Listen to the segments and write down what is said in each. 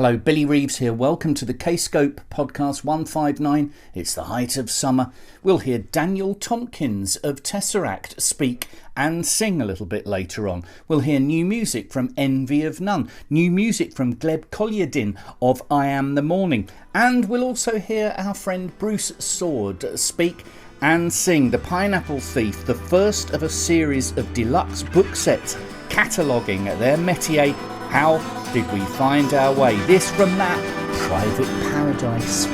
Hello, Billy Reeves here. Welcome to the Kscope podcast 159. It's the height of summer. We'll hear Daniel Tompkins of Tesseract speak and sing a little bit later on. We'll hear new music from Envy of None, new music from GLEB KOLYADIN of IAMTHEMORNING, and we'll also hear our friend Bruce SOORD speak and sing The Pineapple Thief, the first of a series of deluxe book sets cataloguing their métier. How did we find our way? This from that private paradise.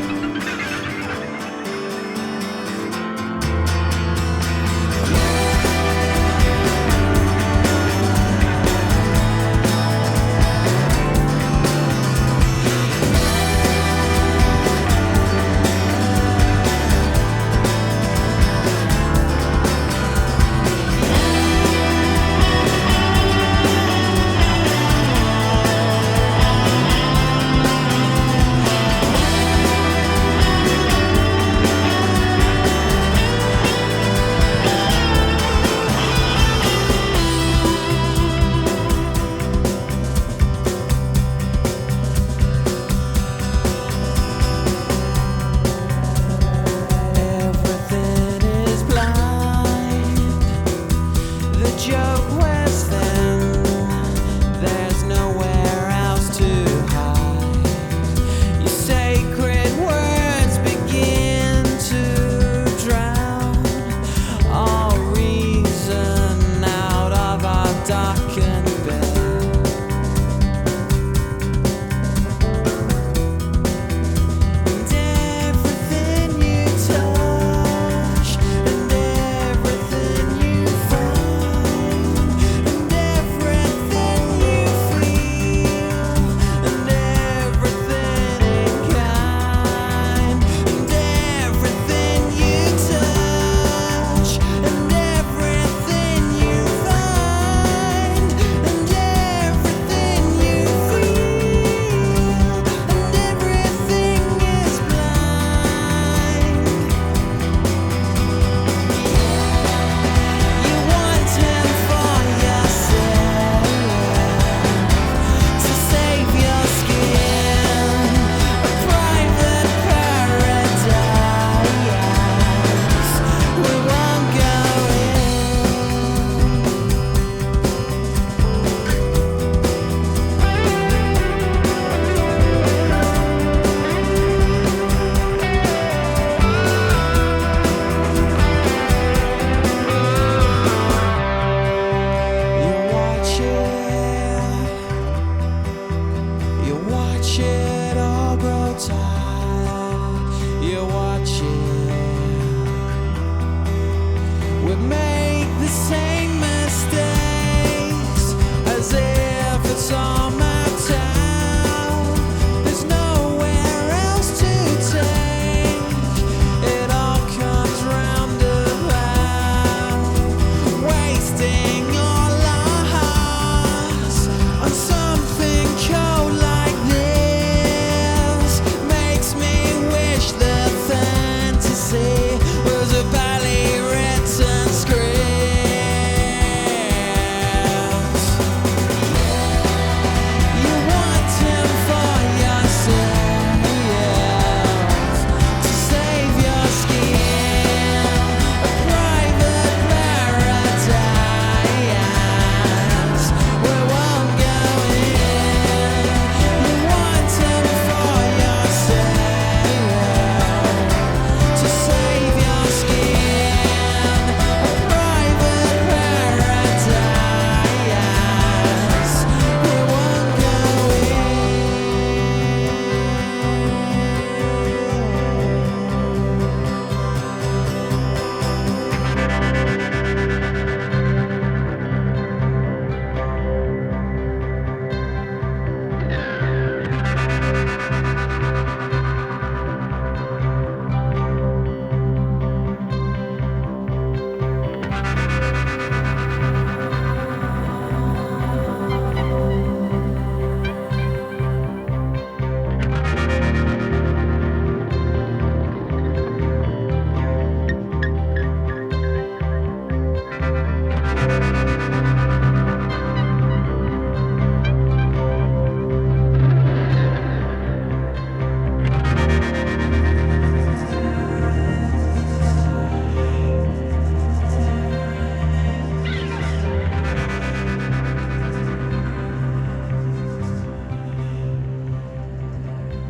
Was a badly written script.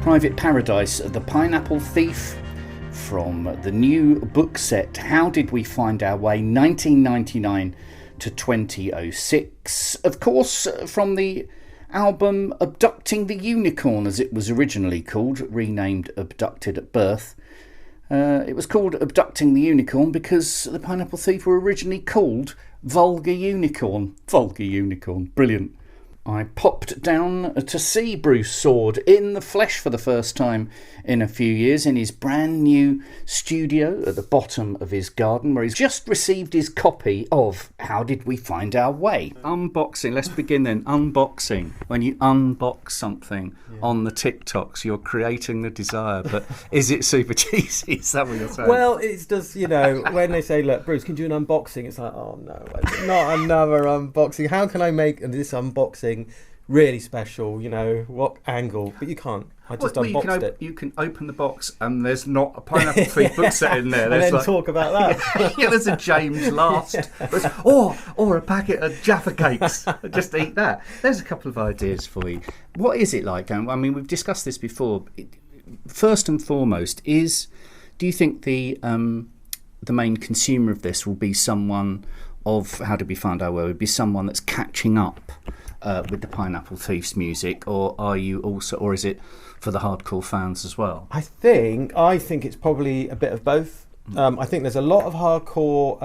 Private Paradise, The Pineapple Thief, from the new book set How Did We Find Our Way, 1999 to 2006. Of course, from the album Abducting the Unicorn, as it was originally called, renamed Abducted at Birth. It was called Abducting the Unicorn because the Pineapple Thief were originally called Vulgar Unicorn. Vulgar Unicorn, brilliant. I popped down to see Bruce Soord in the flesh for the first time in a few years in his brand new studio at the bottom of his garden, where he's just received his copy of How Did We Find Our Way? Unboxing, let's begin then. Unboxing. When you unbox something on the TikToks, you're creating the desire, but is it super cheesy? Is that what you're saying? Well, it's just, when they say, look, Bruce, can you do an unboxing? It's like, oh no, not another unboxing. How can I make this unboxing really special, what angle? But you can't. I just unboxed it. You can open the box and there's not a Pineapple Thief book set in there. And then talk about that. Yeah, there's a James Last. Or a packet of Jaffa Cakes. Just eat that. There's a couple of ideas for you. What is it like? I mean, we've discussed this before. First and foremost, do you think the main consumer of this will be someone of How Did We Find Our Way? Would be someone that's catching up with the Pineapple Thief's music, or is it for the hardcore fans as well? I think it's probably a bit of both. I think there's a lot of hardcore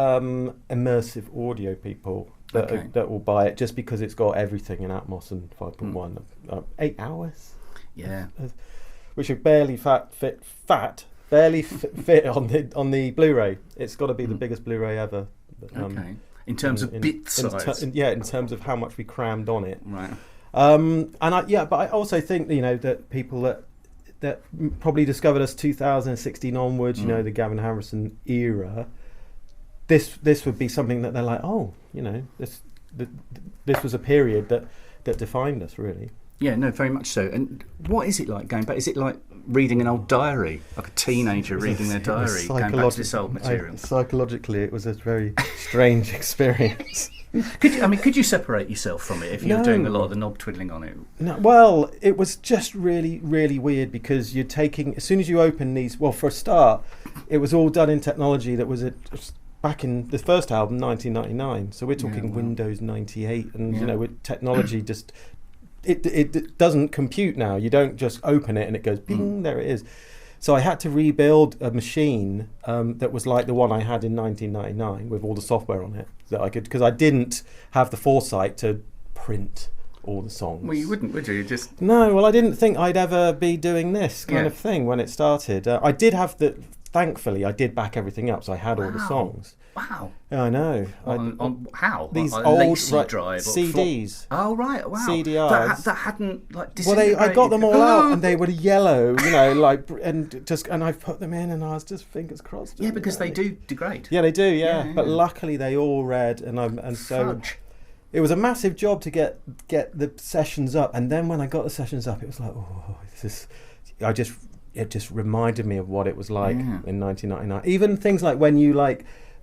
immersive audio people that will buy it just because it's got everything in Atmos and 5.1. 8 hours, which would barely fit on the Blu-ray. It's got to be the biggest Blu-ray ever. In terms of bit size. In terms of how much we crammed on it. Right. But I also think that people that probably discovered us 2016 onwards, the Gavin Harrison era, this would be something that they're like, this was a period that defined us, really. Yeah, no, very much so. And what is it like going back? Is it like reading an old diary, like a teenager reading their diary, going back to this old material? Psychologically, it was a very strange experience. Could you separate yourself from it if you were doing a lot of the knob twiddling on it? No, well, it was just really, really weird because you're taking, as soon as you open these, well, for a start, it was all done in technology that was back in the first album, 1999. So we're talking Windows 98, and with technology just. It doesn't compute now. You don't just open it and it goes bing, there it is. So I had to rebuild a machine that was like the one I had in 1999 with all the software on it that I could, because I didn't have the foresight to print all the songs. Well, you wouldn't, would you? No, well, I didn't think I'd ever be doing this kind of thing when it started. I did have thankfully, I did back everything up, so I had all the songs. Wow. I know. On how? These like old drive CDs. Oh, right. Wow. CDRs. That hadn't disintegrated. Well, I got them all out, and they were yellow, and I put them in, and I was just fingers crossed. Yeah, because they do degrade. Yeah, they do. Yeah, but luckily they all read, and so. Fudge. It was a massive job to get the sessions up, and then when I got the sessions up, it was like, it just reminded me of what it was like in 1999. Even things like when you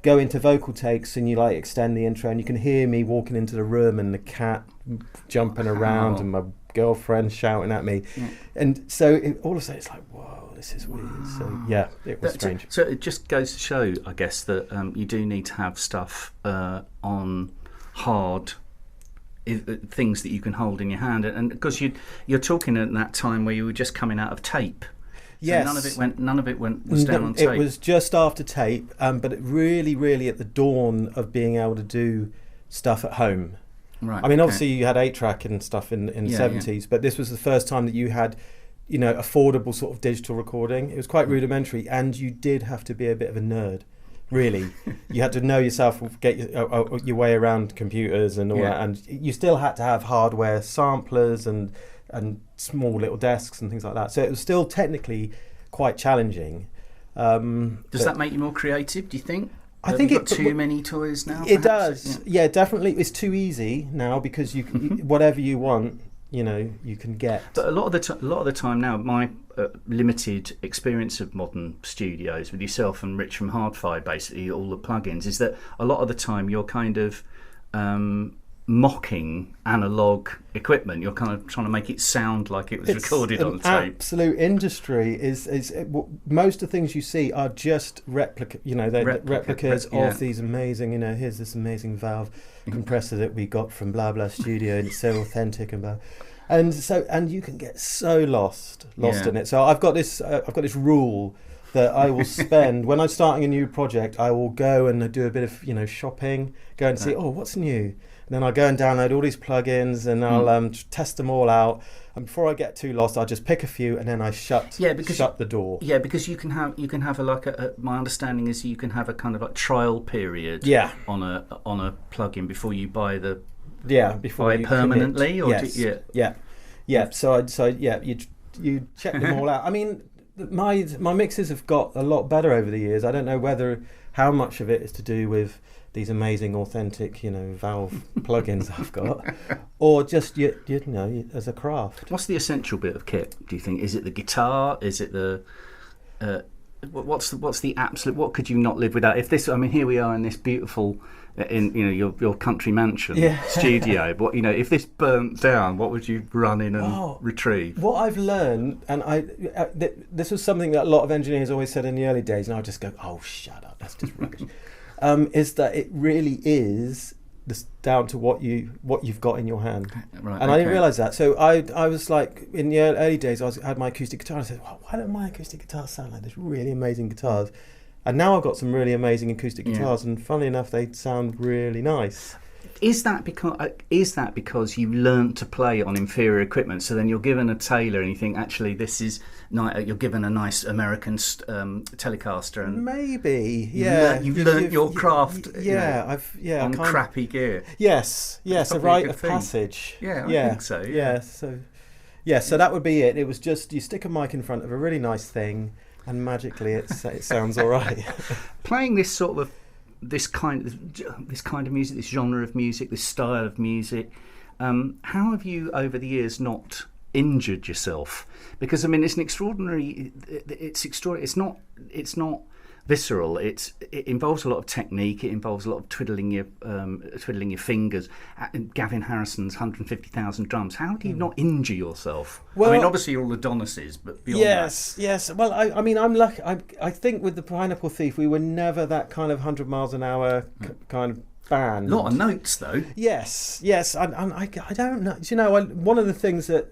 go into vocal takes and you extend the intro, and you can hear me walking into the room and the cat jumping around and my girlfriend shouting at me, and so all of a sudden it's like, whoa, this is weird. So yeah, it was strange. So it just goes to show, I guess, that you do need to have stuff on hard things that you can hold in your hand, and because you're talking at that time where you were just coming out of tape. Yes. So none of it was down on tape. It was just after tape, but it really at the dawn of being able to do stuff at home. Right. I mean, obviously you had 8-track and stuff in the 70s, but this was the first time that you had, affordable sort of digital recording. It was quite rudimentary, and you did have to be a bit of a nerd. Really, you had to know yourself, get your way around computers and all that, and you still had to have hardware samplers and small little desks and things like that. So it was still technically quite challenging. Does that make you more creative, do you think? I think it's too many toys now. It does. Yeah, definitely. It's too easy now because you can, whatever you want, you can get. But a lot of the time now, my limited experience of modern studios with yourself and Rich from Hardfire, basically all the plugins, is that a lot of the time you're kind of mocking analog equipment. You're kind of trying to make it sound like it was recorded on tape. Absolute industry is most of the things you see are just replicas of these amazing. Here's this amazing valve compressor that we got from blah blah studio, and it's so authentic and blah. And you can get so lost in it. So I've got this rule that I will spend when I'm starting a new project. I will go and do a bit of shopping, go and see what's new. And then I'll go and download all these plugins, and I'll test them all out. And before I get too lost, I'll just pick a few, and then I shut the door. Yeah, because you can have my understanding is you can have a kind of like trial period. Yeah. On a plugin before you buy the. Yeah, before you permanently, commit. Yeah. So you check them all out. I mean, my mixes have got a lot better over the years. I don't know how much of it is to do with these amazing authentic valve plugins I've got, or just as a craft. What's the essential bit of kit, do you think? Is it the guitar? Is it the what's the absolute, what could you not live without? If this, I mean, here we are in this beautiful your country mansion studio, but if this burnt down, what would you run in and retrieve? What I've learned, and this was something that a lot of engineers always said in the early days, and I'll just go, oh, shut up, that's just rubbish. Is that it really is down to what you've got in your hand. Right, and I didn't realise that. So I was like, in the early days, I had my acoustic guitar, and I said, why don't my acoustic guitars sound like this really amazing guitars? And now I've got some really amazing acoustic guitars, and funnily enough, they sound really nice. Is that because you learnt to play on inferior equipment? So then you're given a Taylor, and you think, actually, this is you're given a nice American Telecaster, and maybe, you've learnt your craft. On crappy gear. Yes, a rite of passage. Yeah, I think so. So that would be it. It was just you stick a mic in front of a really nice thing, and magically it sounds all right. Playing this sort of this kind of music, this genre of music, this style of music, how have you over the years not injured yourself? Because I mean, it's extraordinary. It's not visceral. It involves a lot of technique. It involves a lot of twiddling your fingers. Gavin Harrison's 150,000 drums. How do you not injure yourself? Well, I mean, obviously you're all Adonises, but beyond that. Yes. Well, I mean, I'm lucky. I think with the Pineapple Thief, we were never that kind of 100 miles an hour kind of band. A lot of notes, though. Yes. I don't know. One of the things that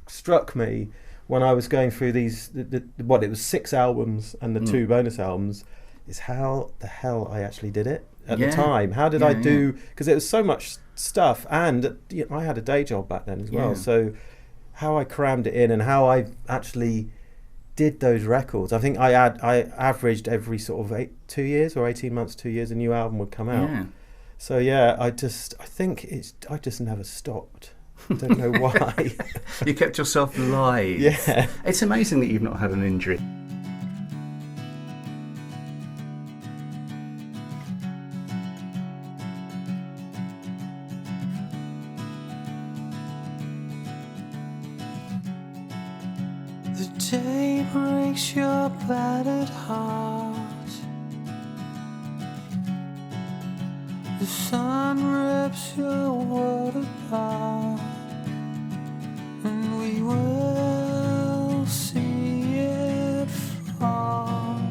struck me when I was going through these, it was 6 albums and the 2 bonus albums, is how the hell I actually did it at the time. How did I do? Because it was so much stuff, and I had a day job back then as well. So how I crammed it in and how I actually did those records. I think I averaged every sort of 2 years or 18 months, 2 years, a new album would come out. Yeah. So I just never stopped. I don't know why. You kept yourself alive. Yeah. It's amazing that you've not had an injury. The day breaks your battered heart. The sun rips your world apart. And we will see it fall.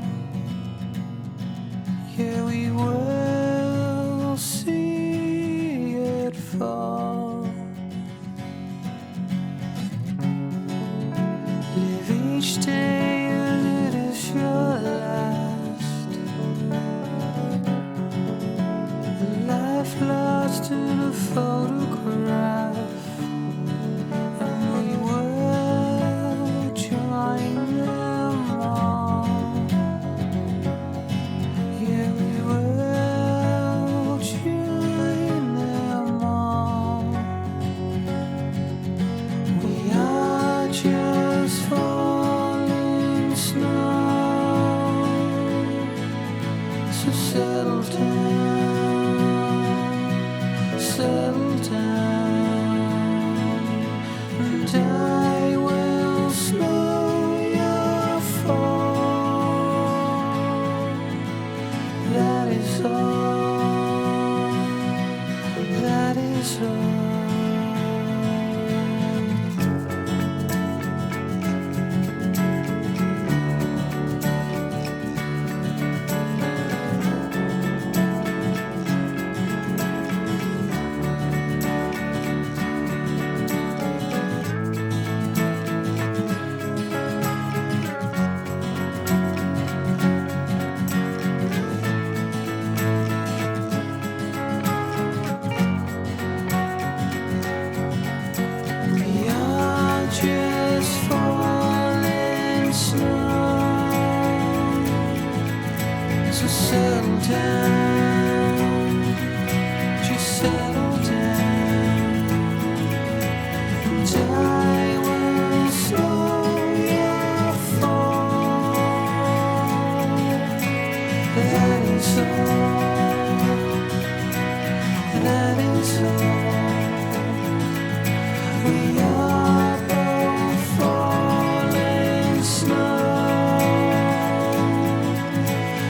Yeah, we will see it fall. Live each day and it is your last. A life lost in a photograph. Just falling down, just settle down, and I will slow your fall. That is all, that is all. We are both falling slow,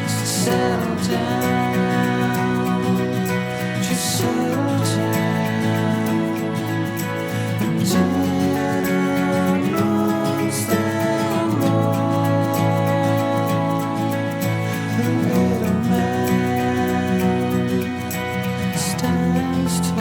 so settle down, just settle down, and turn amongst them all. The little man stands tall.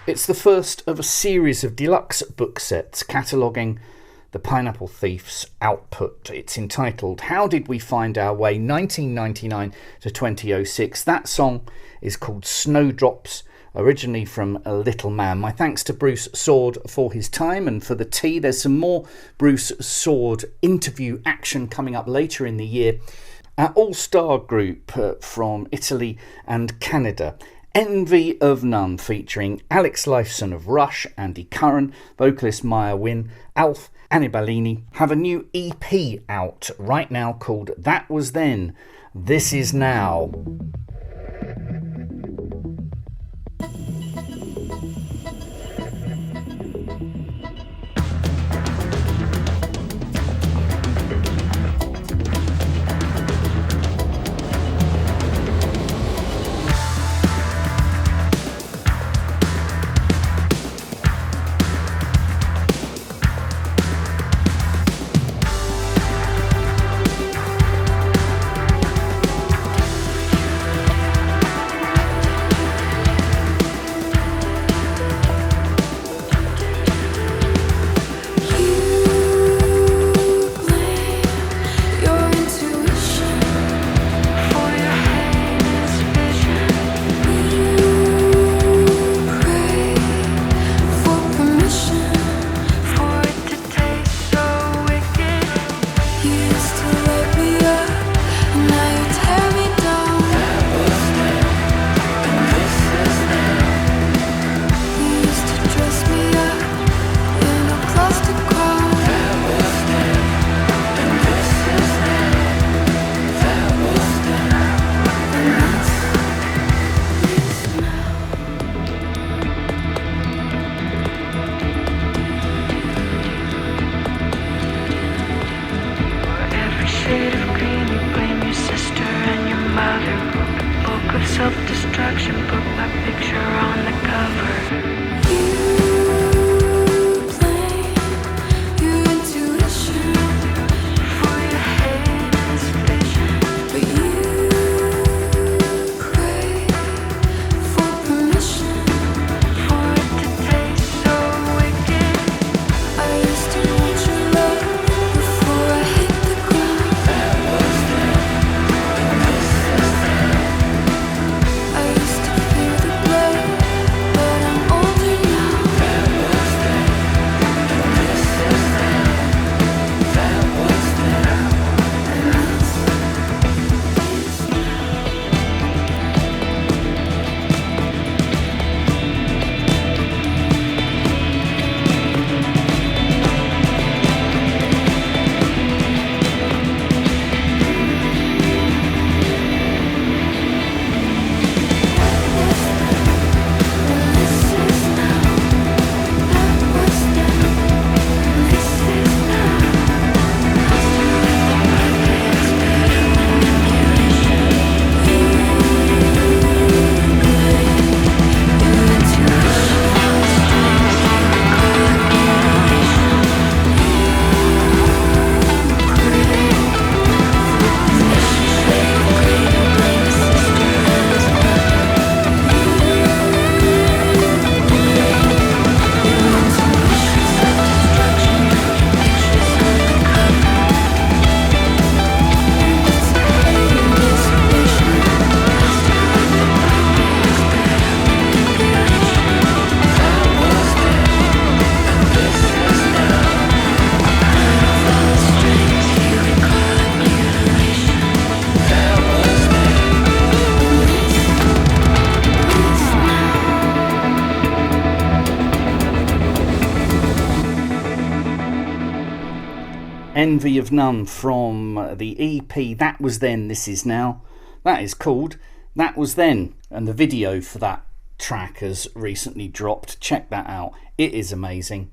It's the first of a series of deluxe book sets cataloguing the Pineapple Thief's output. It's entitled How Did We Find Our Way 1999 to 2006. That song is called Snowdrops, originally from A Little Man. My thanks to Bruce Soord for his time and for the tea. There's some more Bruce Soord interview action coming up later in the year. Our all-star group from Italy and Canada, Envy of None, featuring Alex Lifeson of Rush, Andy Curran, vocalist Maya Wynn, Alf Anibalini, have a new EP out right now called That Was Then, This Is Now. Envy of None from the EP That Was Then, This Is Now. That is called That Was Then, and the video for that track has recently dropped. Check that out, it is amazing.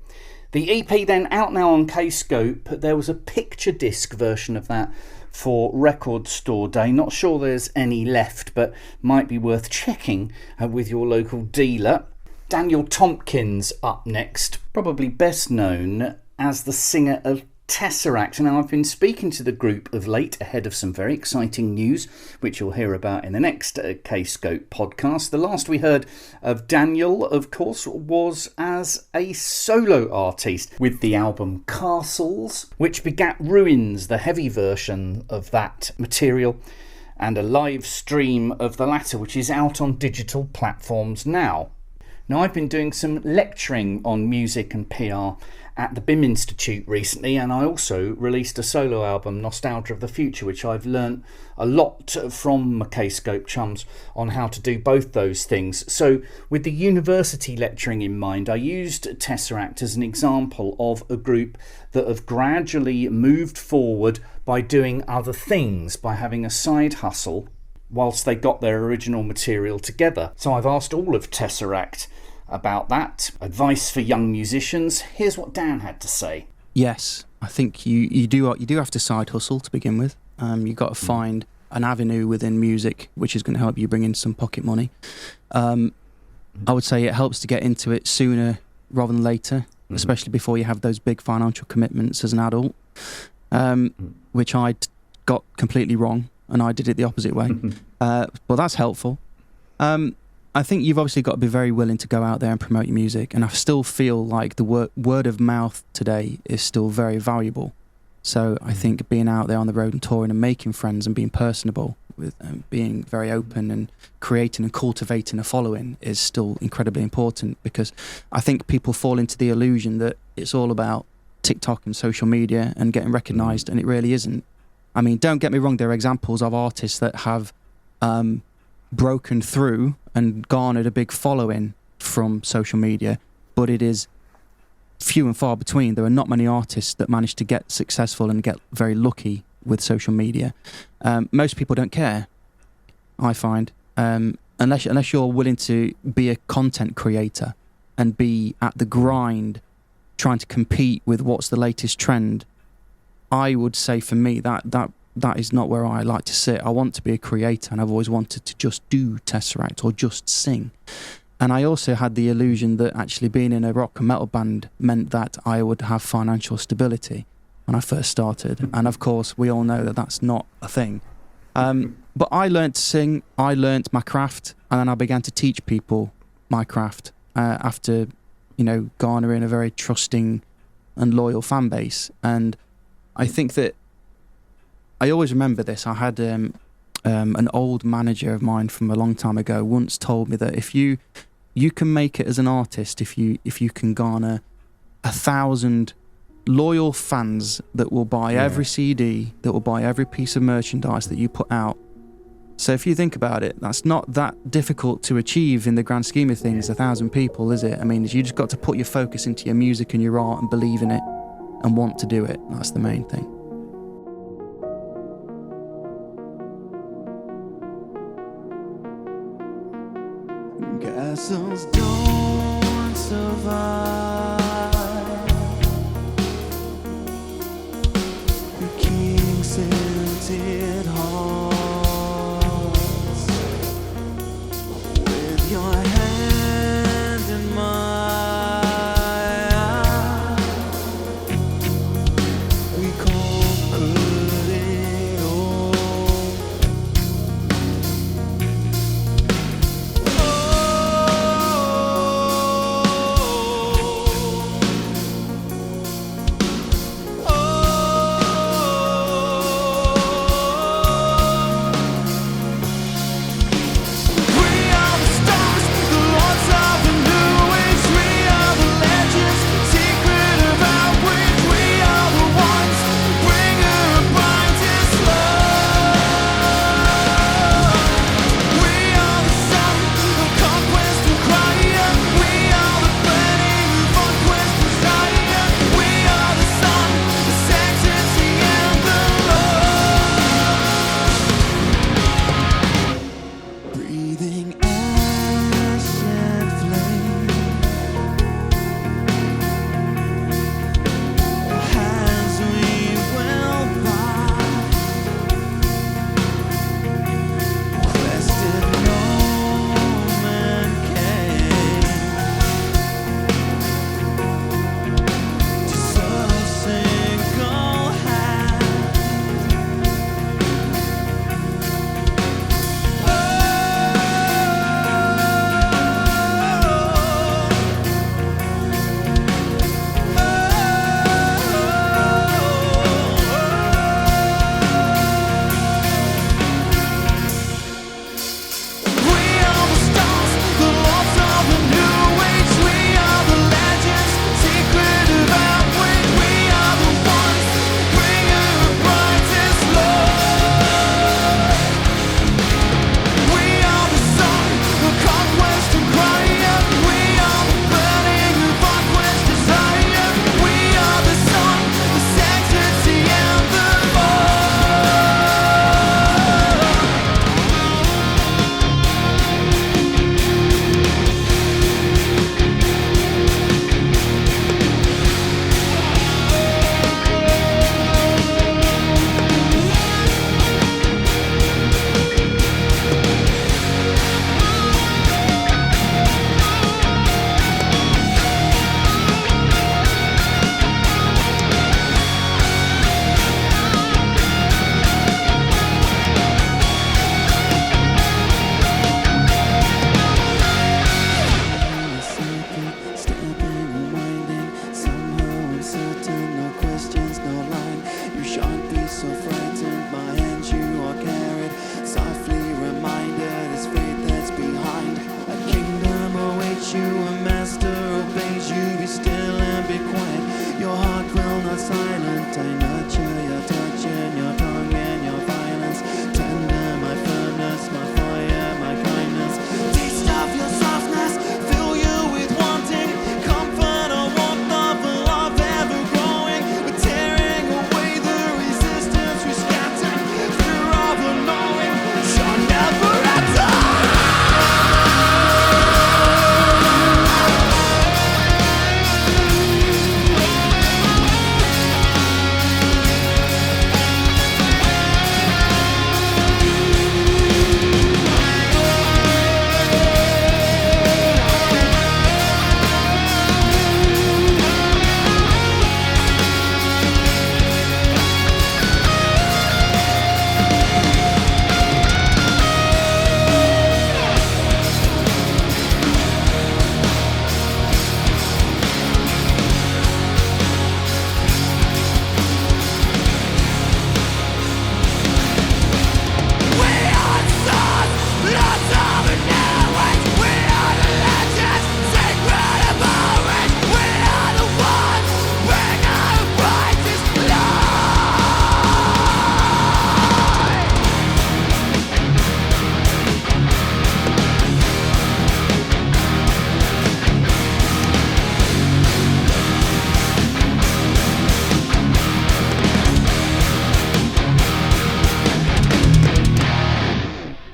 The EP then out now on Kscope. There was a picture disc version of that for Record Store Day. Not sure there's any left, but might be worth checking with your local dealer. Daniel Tompkins up next, probably best known as the singer of Tesseract. Now, I've been speaking to the group of late ahead of some very exciting news, which you'll hear about in the next Kscope podcast. The last we heard of Daniel, of course, was as a solo artist with the album Castles, which begat Ruins, the heavy version of that material, and a live stream of the latter, which is out on digital platforms now. Now, I've been doing some lecturing on music and PR at the BIM Institute recently, and I also released a solo album, Nostalgia of the Future, which I've learnt a lot from my Kscope chums on how to do both those things. So with the university lecturing in mind, I used Tesseract as an example of a group that have gradually moved forward by doing other things, by having a side hustle whilst they got their original material together. So I've asked all of Tesseract about that, advice for young musicians. Here's what Dan had to say. Yes, I think you do have to side hustle to begin with. You've got to find an avenue within music which is going to help you bring in some pocket money. I would say it helps to get into it sooner rather than later, especially before you have those big financial commitments as an adult, which I got completely wrong, and I did it the opposite way. But that's helpful. I think you've obviously got to be very willing to go out there and promote your music, and I still feel like the word of mouth today is still very valuable. So I think being out there on the road and touring and making friends and being personable, with being very open and creating and cultivating a following is still incredibly important, because I think people fall into the illusion that it's all about TikTok and social media and getting recognised, and it really isn't. I mean, don't get me wrong, there are examples of artists that have broken through and garnered a big following from social media, but it is few and far between. There are not many artists that manage to get successful and get very lucky with social media. Most people don't care, I find, unless you're willing to be a content creator and be at the grind trying to compete with what's the latest trend. I would say for me that is not where I like to sit. I want to be a creator, and I've always wanted to just do Tesseract or just sing. And I also had the illusion that actually being in a rock and metal band meant that I would have financial stability when I first started. And of course, we all know that that's not a thing. But I learned to sing, I learned my craft, and then I began to teach people my craft after, garnering a very trusting and loyal fan base. And I think that I always remember this. I had an old manager of mine from a long time ago once told me that if you can make it as an artist, if you can garner 1,000 loyal fans that will buy every CD, that will buy every piece of merchandise that you put out. So if you think about it, that's not that difficult to achieve in the grand scheme of things, 1,000 people, is it? I mean, you just got to put your focus into your music and your art and believe in it and want to do it. That's the main thing. Castles don't survive. The king scented hearts. With your hand in mine, we conquered it all. Oh,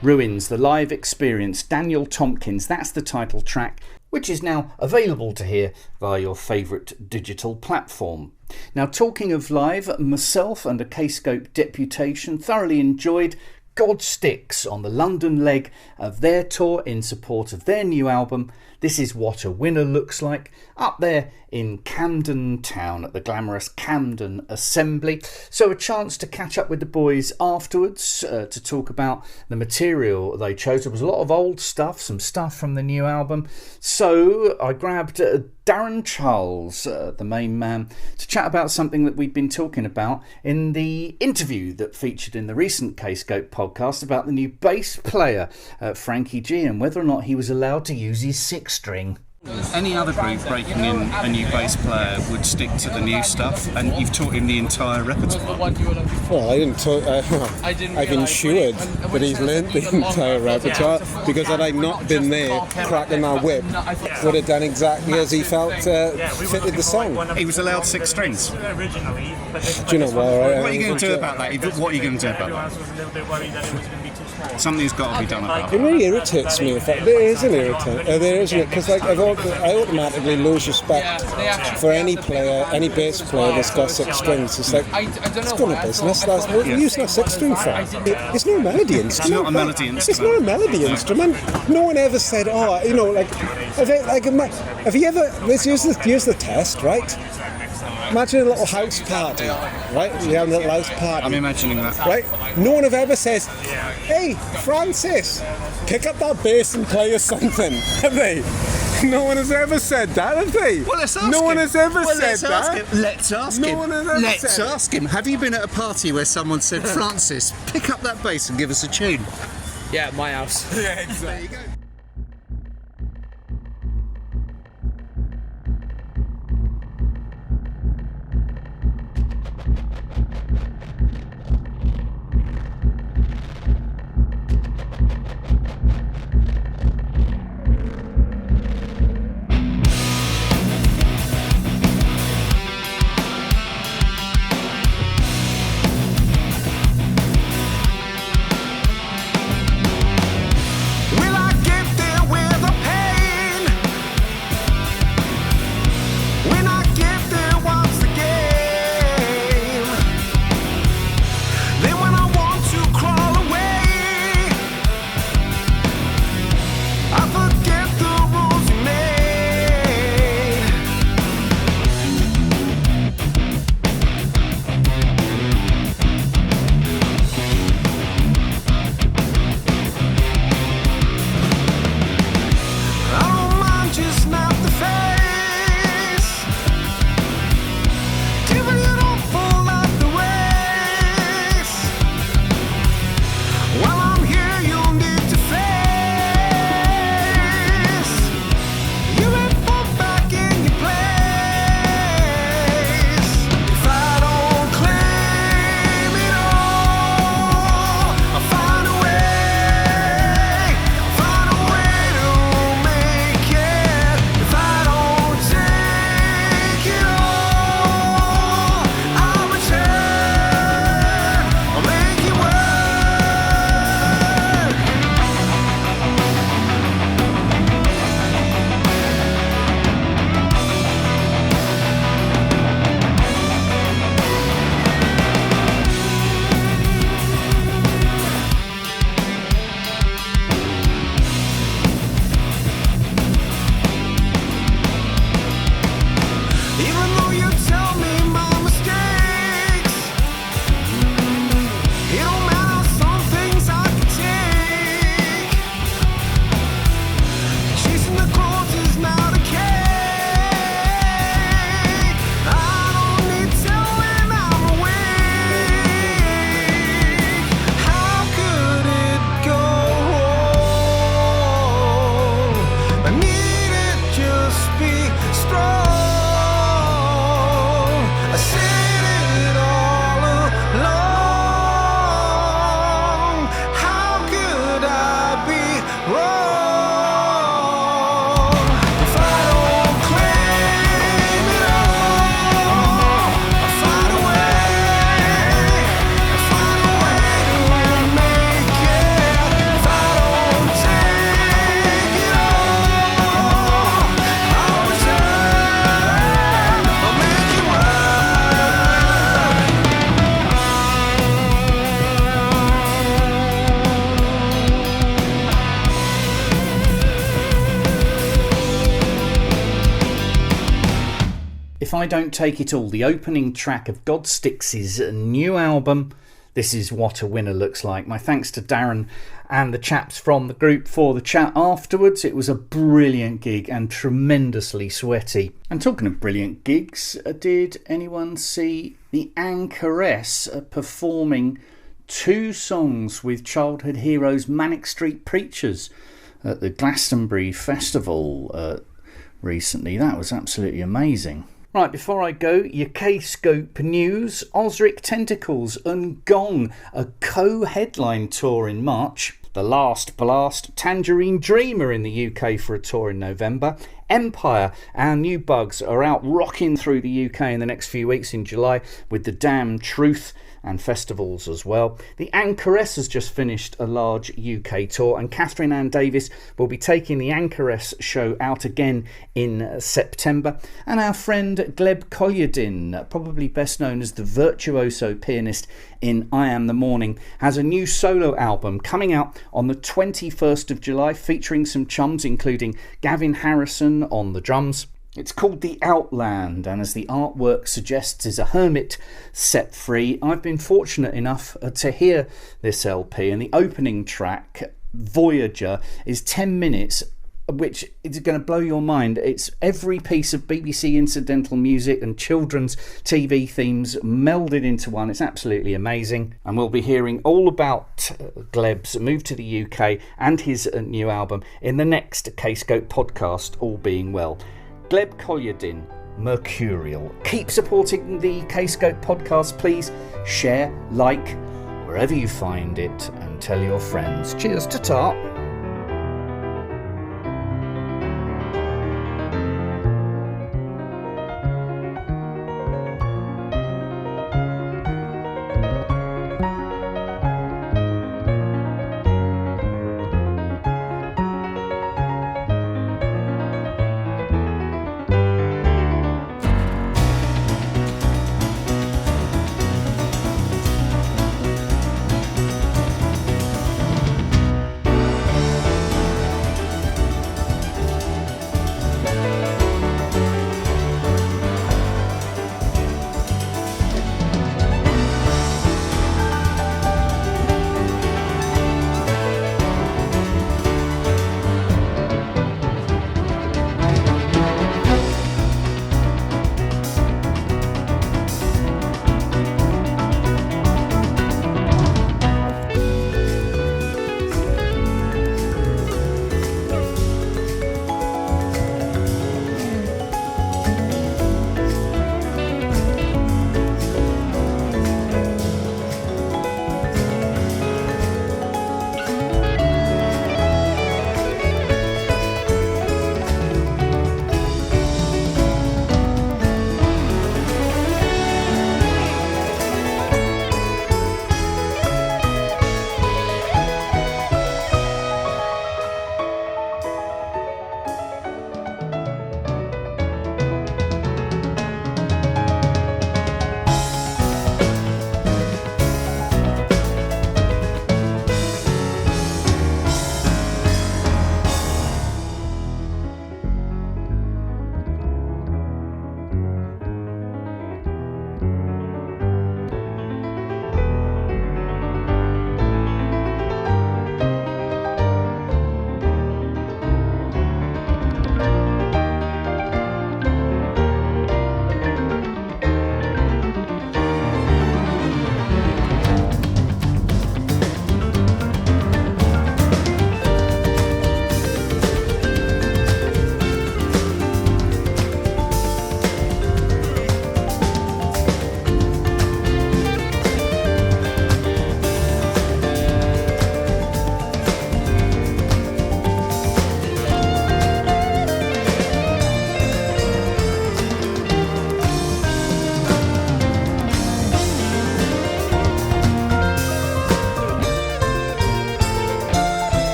Ruins, the live experience, Daniel Tompkins, that's the title track, which is now available to hear via your favourite digital platform. Now, talking of live, myself and a Kscope deputation thoroughly enjoyed GODSTICKS on the London leg of their tour in support of their new album. This is what a winner looks like, up there in Camden Town at the glamorous Camden Assembly. So a chance to catch up with the boys afterwards to talk about the material they chose. There was a lot of old stuff, some stuff from the new album. So I grabbed DARRAN CHARLES, the main man, to chat about something that we'd been talking about in the interview that featured in the recent Kscope podcast about the new bass player, Frankie G, and whether or not he was allowed to use his 6-string. Any other group breaking in a new bass player would stick to the new stuff, and you've taught him the entire repertoire. Well, I didn't talk, I've ensured that he's learnt the entire repertoire, because had I not been there cracking that whip, would have done exactly as he felt fitted the song. He was allowed 6 strings. Do you know what? What are you going to do about that? What are you going to do about that? Something's got to be done about It it. really irritates me. In fact, there is an irritant. There isn't it? Because I automatically lose respect for any player, any bass player that's got 6 strings. It's like, it's gone to business. What are you using a 6-string for? It's not a melody instrument. It's not a melody instrument. It's not a melody instrument. No one ever said, oh, you know, have you ever? Let's use the test, right? Imagine a little house party, right? You have a little house party. I'm imagining that. Right? No one ever says, hey, Francis, pick up that bass and play us something, have they? No one has ever said that, have they? Well, let's ask him. No one has ever said that. Let's ask him. No one has ever Let's said ask him. Have you been at a party where someone said, Francis, pick up that bass and give us a tune? Yeah, at my house. Yeah, exactly. There you go. Well, I guess If I Don't Take It All, the opening track of GODSTICKS' new album. This is what a winner looks like. My thanks to Darren and the chaps from the group for the chat afterwards. It was a brilliant gig and tremendously sweaty. And talking of brilliant gigs, did anyone see the Anchoress performing 2 songs with childhood heroes Manic Street Preachers at the Glastonbury Festival recently? That was absolutely amazing. Right, before I go, your Kscope news. Osric Tentacles and Gong, a co-headline tour in March. The Last Blast, Tangerine Dream in the UK for a tour in November. Empire, our new bugs, are out rocking through the UK in the next few weeks in July with The Damn Truth and festivals as well. The Anchoress has just finished a large UK tour, and Catherine Ann Davis will be taking the Anchoress show out again in September. And our friend GLEB Kolyadin, probably best known as the virtuoso pianist in I Am the Morning, has a new solo album coming out on the 21st of July featuring some chums including Gavin Harrison on the drums. It's called The Outland, and as the artwork suggests, is a hermit set free. I've been fortunate enough to hear this LP, and the opening track, Voyager, is 10 minutes, which is going to blow your mind. It's every piece of BBC incidental music and children's TV themes melded into one. It's absolutely amazing, and we'll be hearing all about Gleb's move to the UK and his new album in the next Kscope podcast, all being well. GLEB Kolyadin, Mercurial. Keep supporting the Kscope podcast, please. Share, like, wherever you find it, and tell your friends. Cheers, ta-ta.